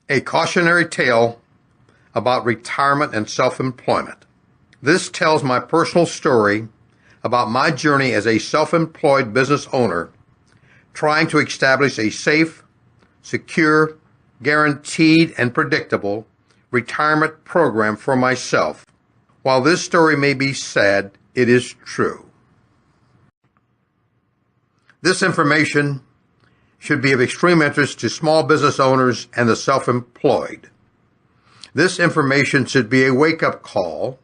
A cautionary tale about retirement and self-employment. This tells my personal story about my journey as a self-employed business owner, trying to establish a safe, secure, guaranteed, and predictable retirement program for myself. While this story may be sad, it is true. This information should be of extreme interest to small business owners and the self-employed. This information should be a wake-up call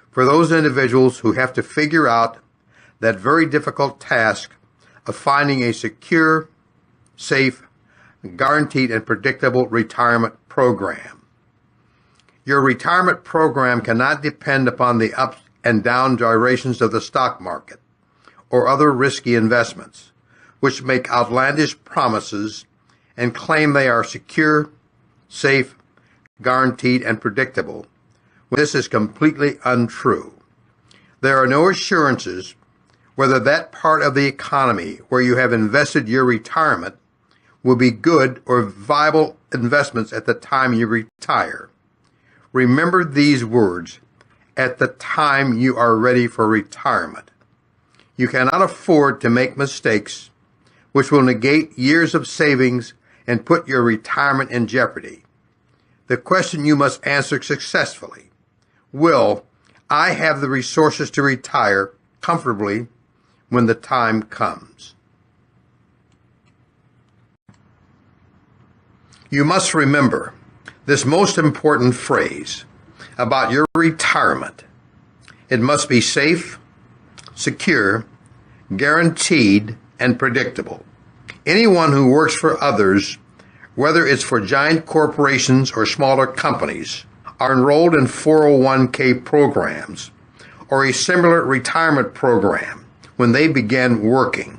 for those individuals who have to figure out that very difficult task of finding a secure, safe, guaranteed, and predictable retirement program. Your retirement program cannot depend upon the ups and down gyrations of the stock market or other risky investments, which make outlandish promises and claim they are secure, safe, guaranteed, and predictable. This is completely untrue. There are no assurances whether that part of the economy where you have invested your retirement will be good or viable investments at the time you retire. Remember these words: at the time you are ready for retirement. You cannot afford to make mistakes which will negate years of savings and put your retirement in jeopardy. The question you must answer successfully: will I have the resources to retire comfortably when the time comes? You must remember this most important phrase about your retirement. It must be safe, secure, guaranteed, and predictable. Anyone who works for others, whether it's for giant corporations or smaller companies, are enrolled in 401k programs or a similar retirement program when they begin working,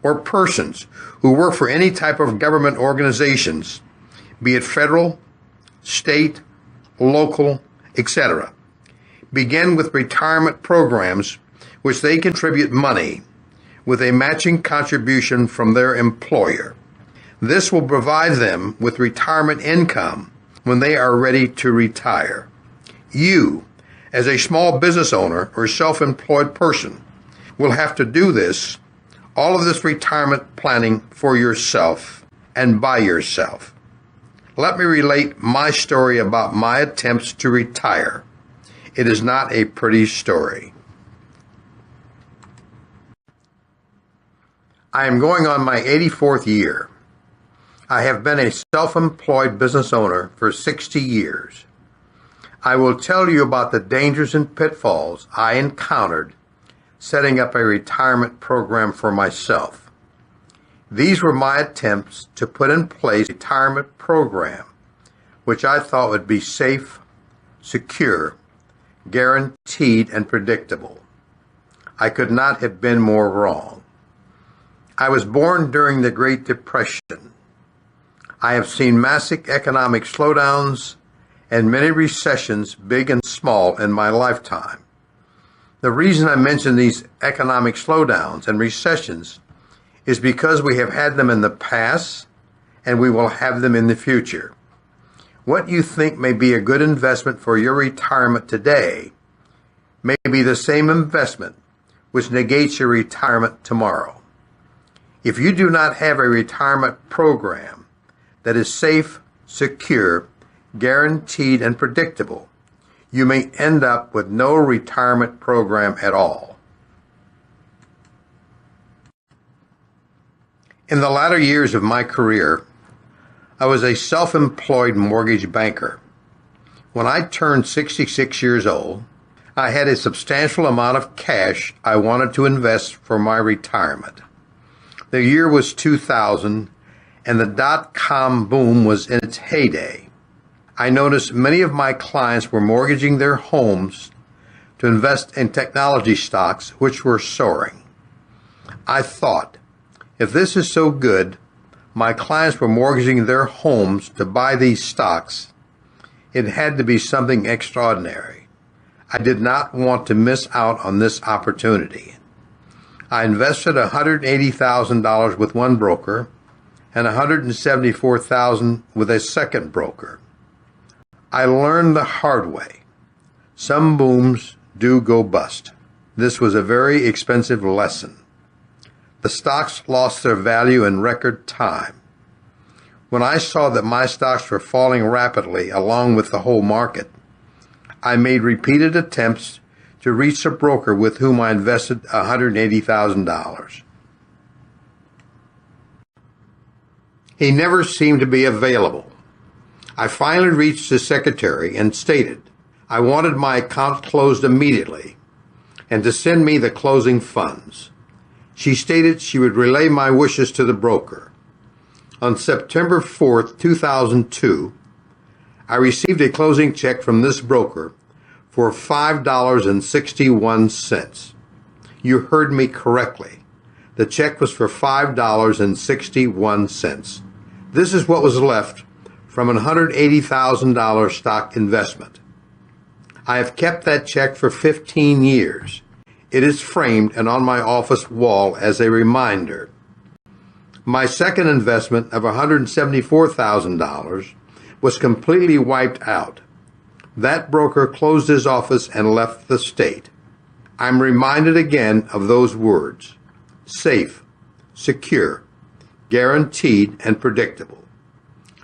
or persons who work for any type of government organizations, be it federal, state, local, etc., begin with retirement programs which they contribute money with a matching contribution from their employer. This will provide them with retirement income when they are ready to retire. You, as a small business owner or self-employed person, will have to do this, all of this retirement planning for yourself and by yourself. Let me relate my story about my attempts to retire. It is not a pretty story. I am going on my 84th year. I have been a self-employed business owner for 60 years. I will tell you about the dangers and pitfalls I encountered setting up a retirement program for myself. These were my attempts to put in place a retirement program which I thought would be safe, secure, guaranteed, and predictable. I could not have been more wrong. I was born during the Great Depression. I have seen massive economic slowdowns and many recessions, big and small, in my lifetime. The reason I mention these economic slowdowns and recessions is because we have had them in the past and we will have them in the future. What you think may be a good investment for your retirement today may be the same investment which negates your retirement tomorrow. If you do not have a retirement program that is safe, secure, guaranteed, and predictable, you may end up with no retirement program at all. In the latter years of my career, I was a self-employed mortgage banker. When I turned 66 years old, I had a substantial amount of cash I wanted to invest for my retirement. The year was 2000, and the dot-com boom was in its heyday. I noticed many of my clients were mortgaging their homes to invest in technology stocks which were soaring. I thought, if this is so good, my clients were mortgaging their homes to buy these stocks, it had to be something extraordinary. I did not want to miss out on this opportunity. I invested $180,000 with one broker and $174,000 with a second broker. I learned the hard way. Some booms do go bust. This was a very expensive lesson. The stocks lost their value in record time. When I saw that my stocks were falling rapidly along with the whole market, I made repeated attempts to reach a broker with whom I invested $180,000. He never seemed to be available. I finally reached the secretary and stated I wanted my account closed immediately and to send me the closing funds. She stated she would relay my wishes to the broker. On September 4th, 2002, I received a closing check from this broker for $5.61. You heard me correctly. The check was for $5.61. This is what was left from an $180,000 stock investment. I have kept that check for 15 years. It is framed and on my office wall as a reminder. My second investment of $174,000 was completely wiped out. That broker closed his office and left the state. I'm reminded again of those words: safe, secure, guaranteed, and predictable.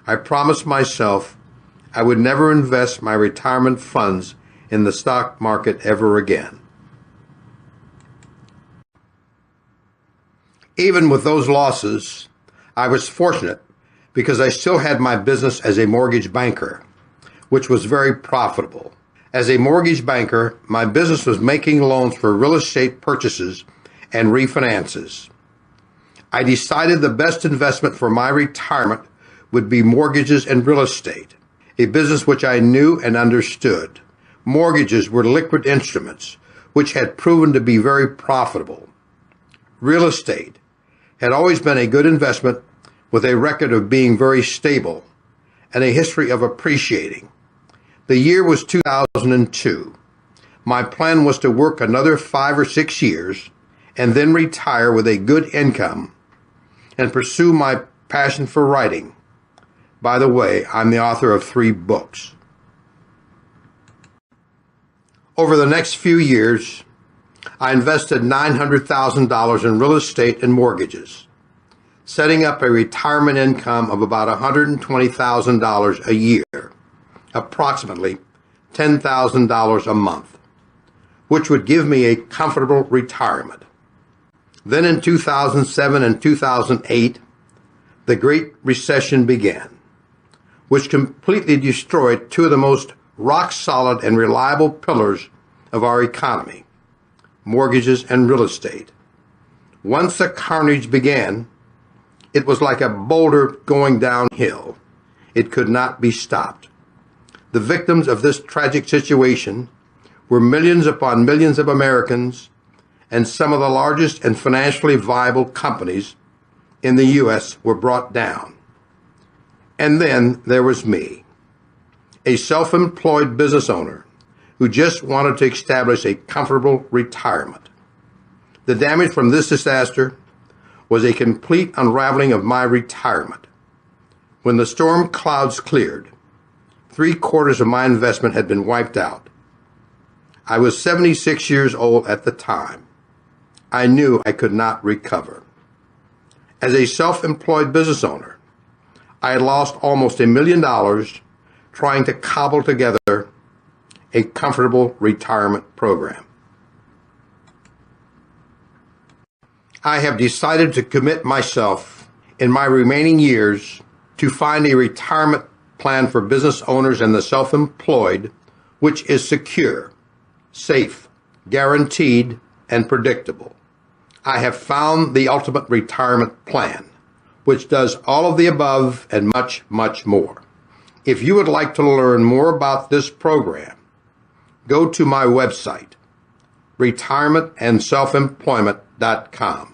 I promised myself I would never invest my retirement funds in the stock market ever again. Even with those losses, I was fortunate because I still had my business as a mortgage banker, which was very profitable. As a mortgage banker, my business was making loans for real estate purchases and refinances. I decided the best investment for my retirement would be mortgages and real estate, a business which I knew and understood. Mortgages were liquid instruments, which had proven to be very profitable. Real estate had always been a good investment with a record of being very stable and a history of appreciating. The year was 2002. My plan was to work another 5 or 6 years and then retire with a good income and pursue my passion for writing. By the way, I'm the author of 3 books. Over the next few years, I invested $900,000 in real estate and mortgages, setting up a retirement income of about $120,000 a year, approximately $10,000 a month, which would give me a comfortable retirement. Then in 2007 and 2008, the Great Recession began, which completely destroyed 2 of the most rock-solid and reliable pillars of our economy: mortgages and real estate. Once the carnage began, it was like a boulder going downhill. It could not be stopped. The victims of this tragic situation were millions upon millions of Americans, and some of the largest and financially viable companies in the U.S. were brought down. And then there was me, a self-employed business owner who just wanted to establish a comfortable retirement. The damage from this disaster was a complete unraveling of my retirement. When the storm clouds cleared, 3/4 of my investment had been wiped out. I was 76 years old at the time. I knew I could not recover. As a self-employed business owner, I had lost almost $1 million trying to cobble together a comfortable retirement program. I have decided to commit myself in my remaining years to find a retirement plan for business owners and the self-employed, which is secure, safe, guaranteed, and predictable. I have found the ultimate retirement plan, which does all of the above and much, much more. If you would like to learn more about this program, go to my website, retirementandselfemployment.com.